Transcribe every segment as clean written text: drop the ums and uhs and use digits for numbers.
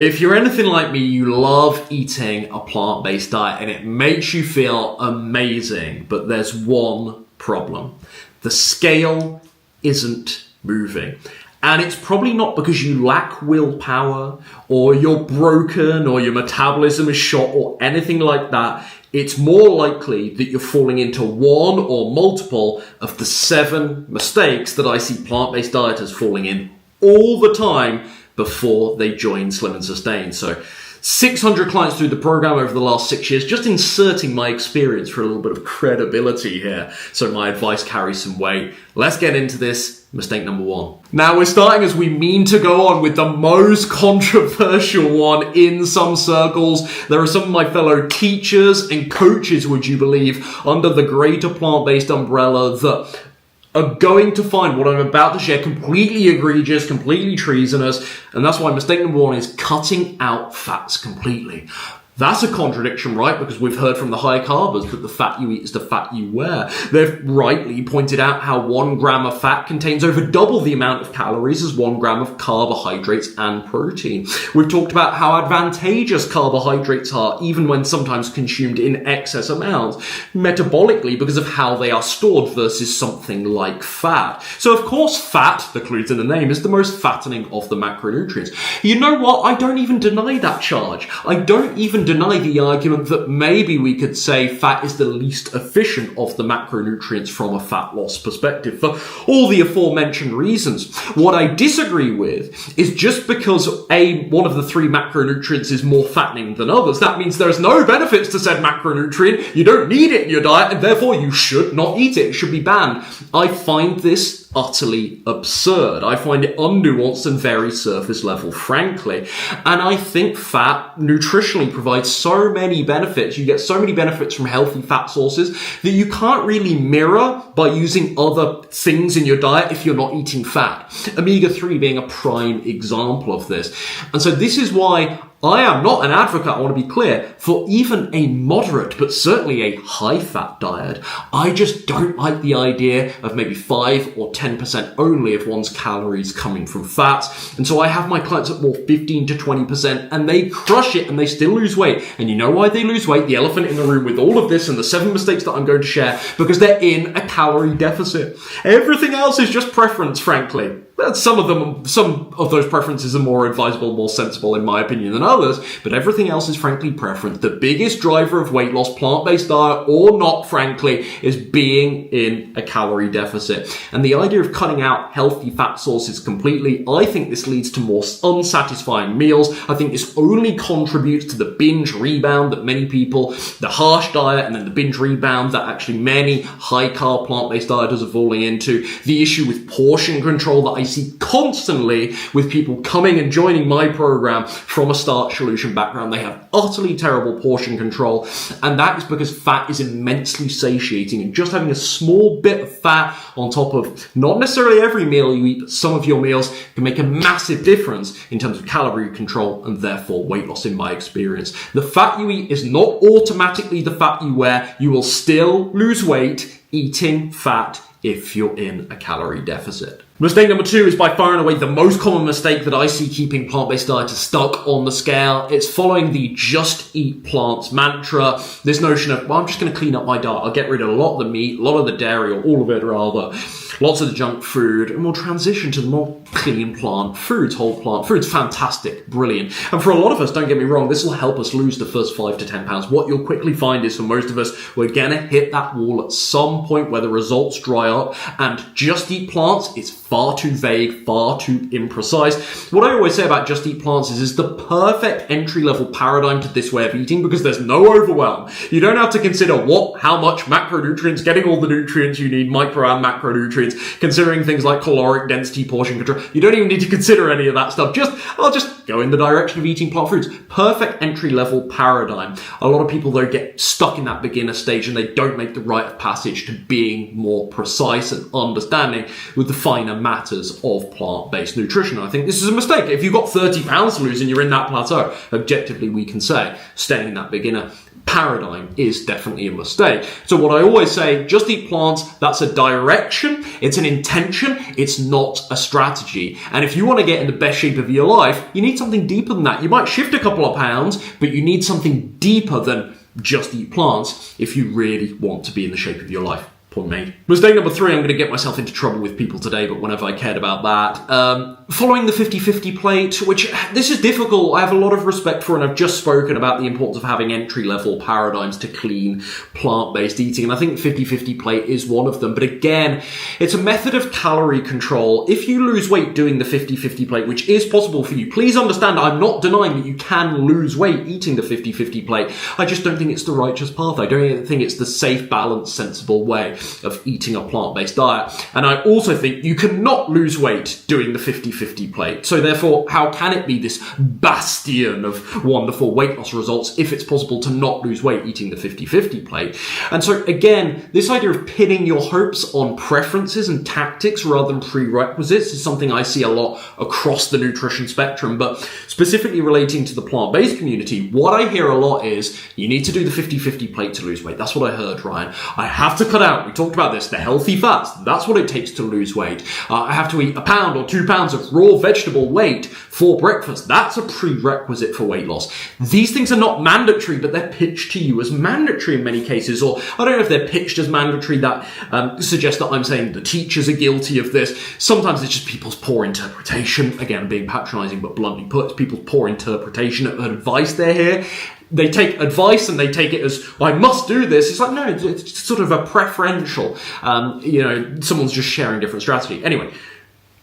If you're anything like me, you love eating a plant-based diet and it makes you feel amazing, but there's one problem. The scale isn't moving. And it's probably not because you lack willpower or you're broken or your metabolism is shot or anything like that. It's more likely that you're falling into one or multiple of the 7 mistakes that I see plant-based dieters falling in all the time before they join Slim and Sustain. So 600 clients through the program over the last 6 years, just inserting my experience for a little bit of credibility here. So my advice carries some weight. Let's get into this. Mistake number 1. Now we're starting as we mean to go on with the most controversial one in some circles. There are some of my fellow teachers and coaches, would you believe, under the greater plant-based umbrella that are going to find what I'm about to share completely egregious, completely treasonous, and that's why mistake number 1 is cutting out fats completely. That's a contradiction, right? Because we've heard from the high carbers that the fat you eat is the fat you wear. They've rightly pointed out how 1 gram of fat contains over double the amount of calories as 1 gram of carbohydrates and protein. We've talked about how advantageous carbohydrates are, even when sometimes consumed in excess amounts, metabolically because of how they are stored versus something like fat. So of course fat, the clue's in the name, is the most fattening of the macronutrients. You know what? I don't even deny that charge. I don't even deny the argument that maybe we could say fat is the least efficient of the macronutrients from a fat loss perspective for all the aforementioned reasons. What I disagree with is just because one of the 3 macronutrients is more fattening than others, that means there's no benefits to said macronutrient, you don't need it in your diet, and therefore you should not eat it. It should be banned. I find this utterly absurd. I find it unnuanced and very surface level, frankly. And I think fat nutritionally provides so many benefits. You get so many benefits from healthy fat sources that you can't really mirror by using other things in your diet if you're not eating fat. Omega-3 being a prime example of this. And so this is why I am not an advocate, I want to be clear, for even a moderate, but certainly a high-fat diet. I just don't like the idea of maybe 5 or 10% only of one's calories coming from fats. And so I have my clients at more 15 to 20%, and they crush it, and they still lose weight. And you know why they lose weight? The elephant in the room with all of this and the 7 mistakes that I'm going to share, because they're in a calorie deficit. Everything else is just preference, frankly. Some of those preferences are more advisable, more sensible in my opinion than others, but everything else is frankly preference. The biggest driver of weight loss, plant-based diet or not, frankly, is being in a calorie deficit. And the idea of cutting out healthy fat sources completely, I think this leads to more unsatisfying meals. I think this only contributes to the binge rebound that many people, the harsh diet and then the binge rebound that actually many high-carb plant-based dieters are falling into. The issue with portion control that I see constantly with people coming and joining my program from a starch solution background. They have utterly terrible portion control, and that is because fat is immensely satiating, and just having a small bit of fat on top of not necessarily every meal you eat, but some of your meals can make a massive difference in terms of calorie control and therefore weight loss in my experience. The fat you eat is not automatically the fat you wear. You will still lose weight eating fat if you're in a calorie deficit. Mistake number 2 is by far and away the most common mistake that I see keeping plant-based dieters stuck on the scale. It's following the just eat plants mantra. This notion of, well, I'm just going to clean up my diet. I'll get rid of a lot of the meat, a lot of the dairy, or all of it rather, lots of the junk food, and we'll transition to the more clean plant foods, whole plant foods. Fantastic, brilliant. And for a lot of us, don't get me wrong, this will help us lose the first 5 to 10 pounds. What you'll quickly find is for most of us, we're going to hit that wall at some point where the results dry up, and just eat plants is far too vague, far too imprecise. What I always say about just eat plants is the perfect entry-level paradigm to this way of eating because there's no overwhelm. You don't have to consider how much macronutrients, getting all the nutrients you need, micro and macronutrients, considering things like caloric density, portion control. You don't even need to consider any of that stuff. I'll just go in the direction of eating plant foods. Perfect entry-level paradigm. A lot of people, though, get stuck in that beginner stage and they don't make the rite of passage to being more precise and understanding with the finer underlying matters of plant-based nutrition. I think this is a mistake. If you've got 30 pounds to lose and you're in that plateau, objectively we can say staying in that beginner paradigm is definitely a mistake. So what I always say, just eat plants, that's a direction, it's an intention, it's not a strategy. And if you want to get in the best shape of your life, you need something deeper than that. You might shift a couple of pounds, but you need something deeper than just eat plants if you really want to be in the shape of your life. Point made. Mistake number 3, I'm going to get myself into trouble with people today, but whenever I cared about that. Following the 50-50 plate, which this is difficult. I have a lot of respect for, and I've just spoken about the importance of having entry-level paradigms to clean plant-based eating, and I think the 50-50 plate is one of them. But again, it's a method of calorie control. If you lose weight doing the 50-50 plate, which is possible for you, please understand I'm not denying that you can lose weight eating the 50-50 plate. I just don't think it's the righteous path. I don't think it's the safe, balanced, sensible way of eating a plant-based diet. And I also think you cannot lose weight doing the 50-50 plate. So therefore, how can it be this bastion of wonderful weight loss results if it's possible to not lose weight eating the 50-50 plate? And so again, this idea of pinning your hopes on preferences and tactics rather than prerequisites is something I see a lot across the nutrition spectrum, but specifically relating to the plant-based community, what I hear a lot is you need to do the 50-50 plate to lose weight. That's what I heard, Ryan. I have to cut out, we talked about this, the healthy fats. That's what it takes to lose weight. I have to eat a pound or 2 pounds of raw vegetable weight for breakfast. That's a prerequisite for weight loss. These things are not mandatory, but they're pitched to you as mandatory in many cases, or I don't know if they're pitched as mandatory. That suggests that I'm saying the teachers are guilty of this. Sometimes it's just people's poor interpretation. Again, being patronizing, but bluntly put, it's people's poor interpretation of advice they hear. They take advice and they take it as, I must do this. It's like, no, it's sort of a preferential, someone's just sharing different strategy. Anyway,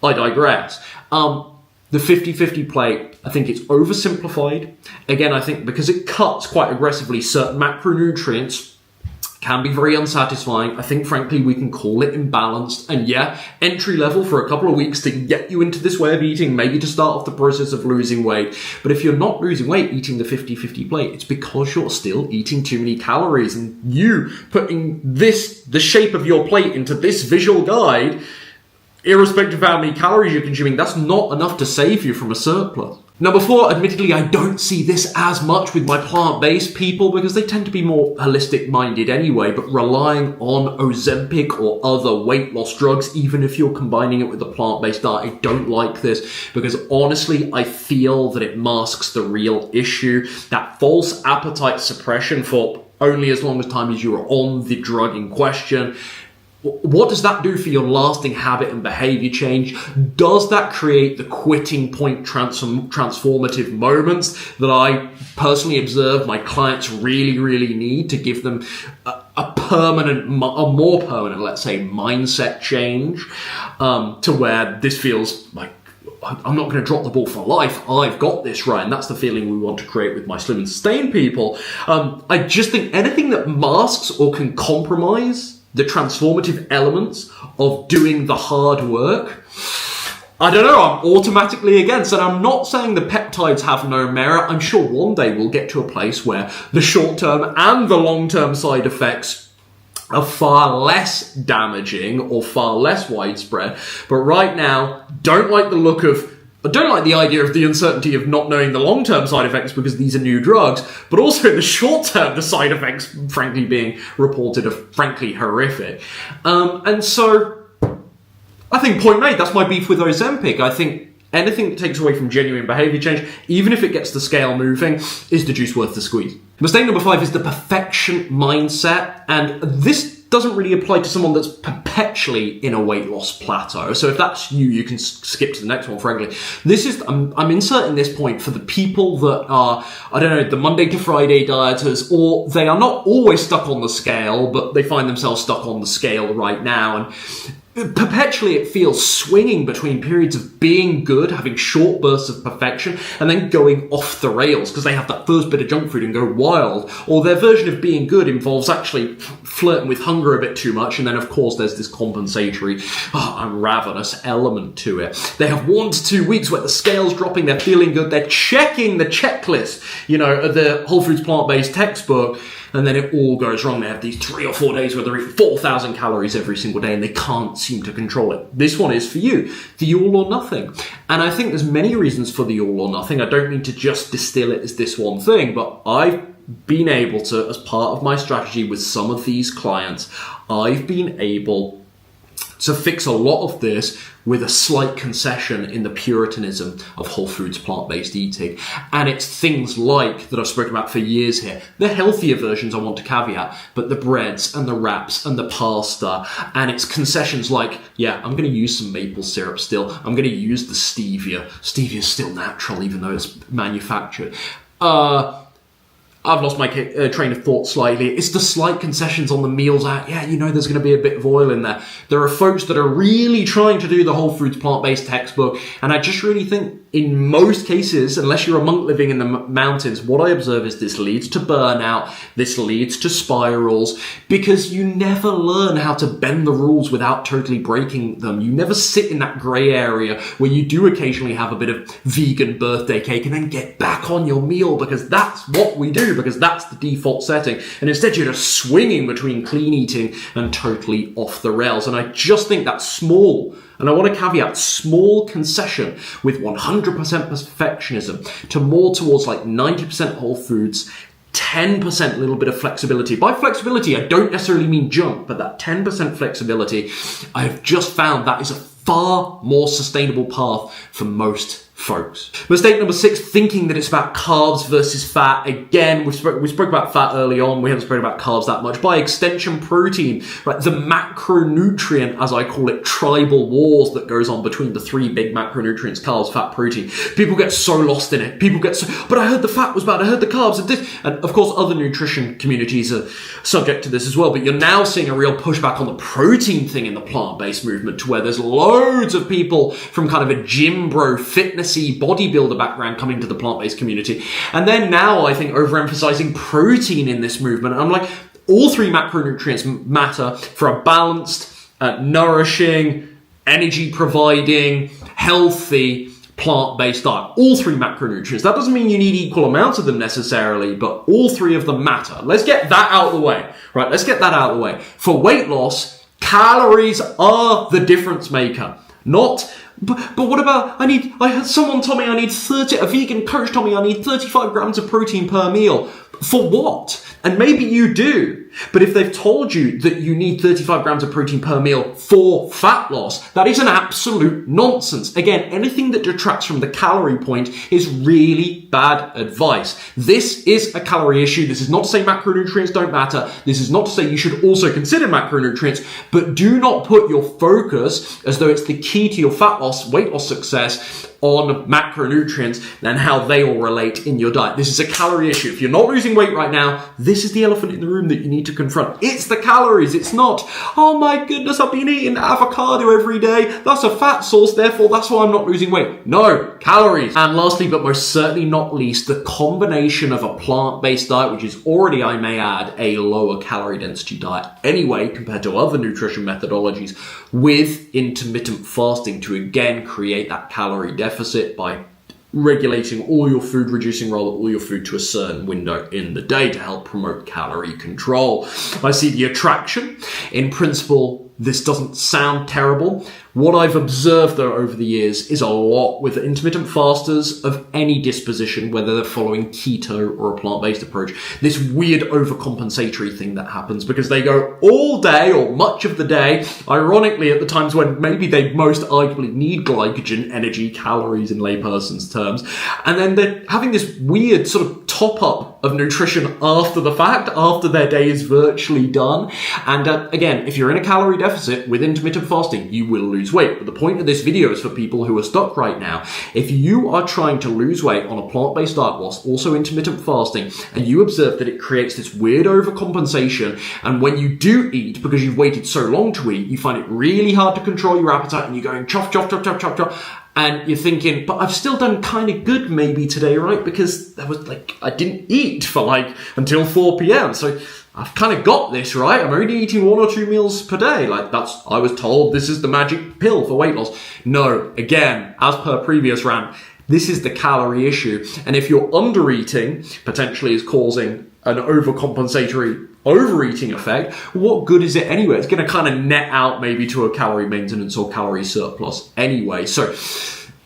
I digress. The 50-50 plate, I think it's oversimplified. Again, I think because it cuts quite aggressively certain macronutrients, can be very unsatisfying. I think, frankly, we can call it imbalanced. And yeah, entry level for a couple of weeks to get you into this way of eating, maybe to start off the process of losing weight. But if you're not losing weight eating the 50-50 plate, it's because you're still eating too many calories. And you putting the shape of your plate into this visual guide, irrespective of how many calories you're consuming, that's not enough to save you from a surplus. Number 4, admittedly, I don't see this as much with my plant-based people because they tend to be more holistic-minded anyway, but relying on Ozempic or other weight loss drugs, even if you're combining it with a plant-based diet, I don't like this because honestly, I feel that it masks the real issue, that false appetite suppression for only as long as time as you're on the drug in question. What does that do for your lasting habit and behavior change? Does that create the quitting point transformative moments that I personally observe my clients really, really need to give them a more permanent, let's say, mindset change to where this feels like, I'm not going to drop the ball for life. I've got this right. And that's the feeling we want to create with my Slim and Sustain people. I just think anything that masks or can compromise the transformative elements of doing the hard work, I don't know, I'm automatically against. And I'm not saying the peptides have no merit. I'm sure one day we'll get to a place where the short-term and the long-term side effects are far less damaging or far less widespread. But right now, I don't like the idea of the uncertainty of not knowing the long-term side effects because these are new drugs, but also in the short-term, the side effects, frankly, being reported are frankly horrific. And so, I think point made, that's my beef with Ozempic. I think anything that takes away from genuine behaviour change, even if it gets the scale moving, is the juice worth the squeeze. Mistake number 5 is the perfection mindset, and this doesn't really apply to someone that's perpetually in a weight loss plateau. So if that's you, you can skip to the next one, frankly. I'm inserting this point for the people that are, the Monday to Friday dieters, or they are not always stuck on the scale, but they find themselves stuck on the scale right now. And perpetually it feels swinging between periods of being good, having short bursts of perfection, and then going off the rails because they have that first bit of junk food and go wild. Or their version of being good involves actually flirting with hunger a bit too much, and then of course there's this compensatory, I'm ravenous element to it. They have 1 to 2 weeks where the scale's dropping, they're feeling good, they're checking the checklist, of the Whole Foods plant-based textbook, and then it all goes wrong. They have these 3 or 4 days where they're eating 4,000 calories every single day and they can't seem to control it. This one is for you, the all or nothing. And I think there's many reasons for the all or nothing. I don't mean to just distill it as this one thing, but I've been able to, as part of my strategy with some of these clients, I've been able to fix a lot of this with a slight concession in the puritanism of whole foods, plant-based eating. And it's things like, that I've spoken about for years here, the healthier versions I want to caveat, but the breads and the wraps and the pasta, and it's concessions like, yeah, I'm going to use some maple syrup still, I'm going to use the stevia. Stevia's still natural even though it's manufactured. I've lost my train of thought slightly. It's the slight concessions on the meals out. Yeah, there's going to be a bit of oil in there. There are folks that are really trying to do the whole foods plant-based textbook. And I just really think in most cases, unless you're a monk living in the mountains, what I observe is this leads to burnout. This leads to spirals because you never learn how to bend the rules without totally breaking them. You never sit in that grey area where you do occasionally have a bit of vegan birthday cake and then get back on your meal because that's what we do, because that's the default setting. And instead you're just swinging between clean eating and totally off the rails. And I just think that small, and I want to caveat, small concession with 100% perfectionism to more towards like 90% whole foods, 10% little bit of flexibility. By flexibility, I don't necessarily mean junk, but that 10% flexibility, I've just found that is a far more sustainable path for most folks. Mistake number 6, thinking that it's about carbs versus fat. Again, we spoke about fat early on. We haven't spoken about carbs that much. By extension, protein, right? The macronutrient, as I call it, tribal wars that goes on between the 3 big macronutrients, carbs, fat, protein. People get so lost in it. But I heard the fat was bad. I heard the carbs and this. And of course, other nutrition communities are subject to this as well. But you're now seeing a real pushback on the protein thing in the plant-based movement, to where there's loads of people from kind of a gym bro, fitnessy bodybuilder background coming to the plant-based community. And then now I think overemphasizing protein in this movement. And I'm like, all 3 macronutrients matter for a balanced, nourishing, energy providing, healthy plant-based diet. All 3 macronutrients. That doesn't mean you need equal amounts of them necessarily, but all 3 of them matter. Let's get that out of the way. Right, let's get that out of the way. For weight loss, calories are the difference maker. But what about, I had someone tell me I need a vegan coach told me I need 35 grams of protein per meal. For what? And maybe you do. But if they've told you that you need 35 grams of protein per meal for fat loss, that is an absolute nonsense. Again, anything that detracts from the calorie point is really bad advice. This is a calorie issue. This is not to say macronutrients don't matter. This is not to say you should also consider macronutrients, but do not put your focus as though it's the key to your fat loss, weight loss success on macronutrients and how they all relate in your diet. This is a calorie issue. If you're not losing weight right now, this is the elephant in the room that you need to confront. It's the calories. It's not, oh my goodness, I've been eating avocado every day. That's a fat source, therefore that's why I'm not losing weight. No, calories. And lastly, but most certainly not least, the combination of a plant-based diet, which is already, I may add, a lower calorie density diet anyway compared to other nutrition methodologies, with intermittent fasting to again create that calorie deficit by regulating all your food, reducing roll all your food to a certain window in the day to help promote calorie control. I see the attraction. In principle, this doesn't sound terrible. What I've observed, though, over the years is a lot with intermittent fasters of any disposition, whether they're following keto or a plant-based approach, this weird overcompensatory thing that happens because they go all day or much of the day, ironically at the times when maybe they most arguably need glycogen, energy, calories in layperson's terms, and then they're having this weird sort of top-up of nutrition after the fact, after their day is virtually done. And again, if you're in a calorie deficit with intermittent fasting, you will lose weight. But the point of this video is for people who are stuck right now. If you are trying to lose weight on a plant-based diet whilst also intermittent fasting, and you observe that it creates this weird overcompensation, and when you do eat, because you've waited so long to eat, you find it really hard to control your appetite, and you're going chop, chop, chop, chop, chop, chop, and you're thinking, but I've still done kind of good maybe today, right? Because I didn't eat for until 4 p.m. So I've kind of got this, right? I'm only eating 1 or 2 meals per day. I was told this is the magic pill for weight loss. No, again, as per previous rant, this is the calorie issue. And if you're under eating, potentially is causing an overcompensatory overeating effect, what good is it anyway? It's going to kind of net out maybe to a calorie maintenance or calorie surplus anyway. So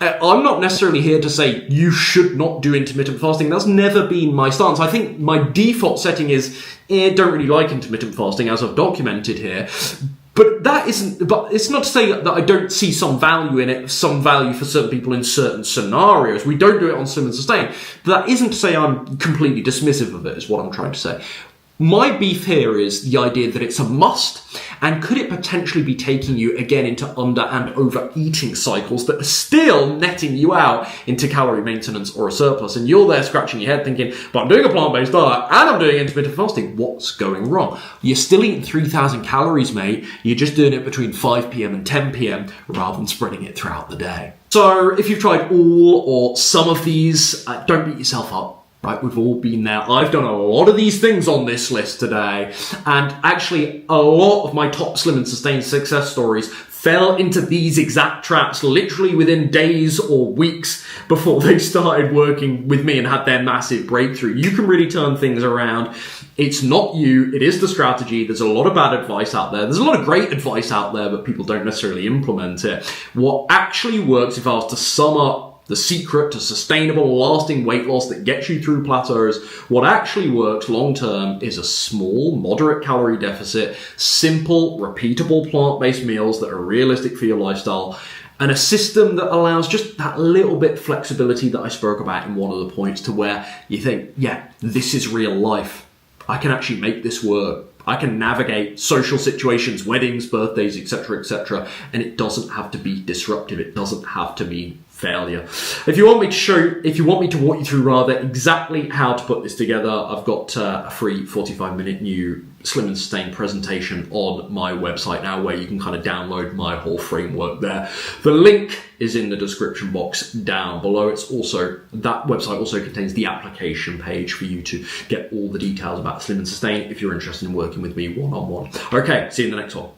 I'm not necessarily here to say you should not do intermittent fasting. That's never been my stance. I think my default setting is, don't really like intermittent fasting, as I've documented here. But it's not to say that I don't see some value in it, some value for certain people in certain scenarios. We don't do it on Slim and Sustain. But that isn't to say I'm completely dismissive of it, is what I'm trying to say. My beef here is the idea that it's a must, and could it potentially be taking you again into under and overeating cycles that are still netting you out into calorie maintenance or a surplus, and you're there scratching your head thinking, but I'm doing a plant-based diet and I'm doing intermittent fasting, what's going wrong? You're still eating 3,000 calories, mate. You're just doing it between 5 p.m. and 10 p.m. rather than spreading it throughout the day. So if you've tried all or some of these, don't beat yourself up. Right, we've all been there. I've done a lot of these things on this list today, and actually a lot of my top Slim and Sustain success stories fell into these exact traps literally within days or weeks before they started working with me and had their massive breakthrough. You can really turn things around. It's not you, it is the strategy. There's a lot of bad advice out there. There's a lot of great advice out there, but people don't necessarily implement it. What actually works, if I was to sum up the secret to sustainable, lasting weight loss that gets you through plateaus, what actually works long term is a small, moderate calorie deficit, simple, repeatable plant-based meals that are realistic for your lifestyle, and a system that allows just that little bit of flexibility that I spoke about in one of the points, to where you think, yeah, this is real life. I can actually make this work. I can navigate social situations, weddings, birthdays, etc., and it doesn't have to be disruptive. It doesn't have to be failure. If you want me to walk you through exactly how to put this together, I've got a free 45-minute new Slim and Sustain presentation on my website now, where you can kind of download my whole framework there. The link is in the description box down below. That website also contains the application page for you to get all the details about Slim and Sustain if you're interested in working with me one-on-one. Okay, see you in the next one.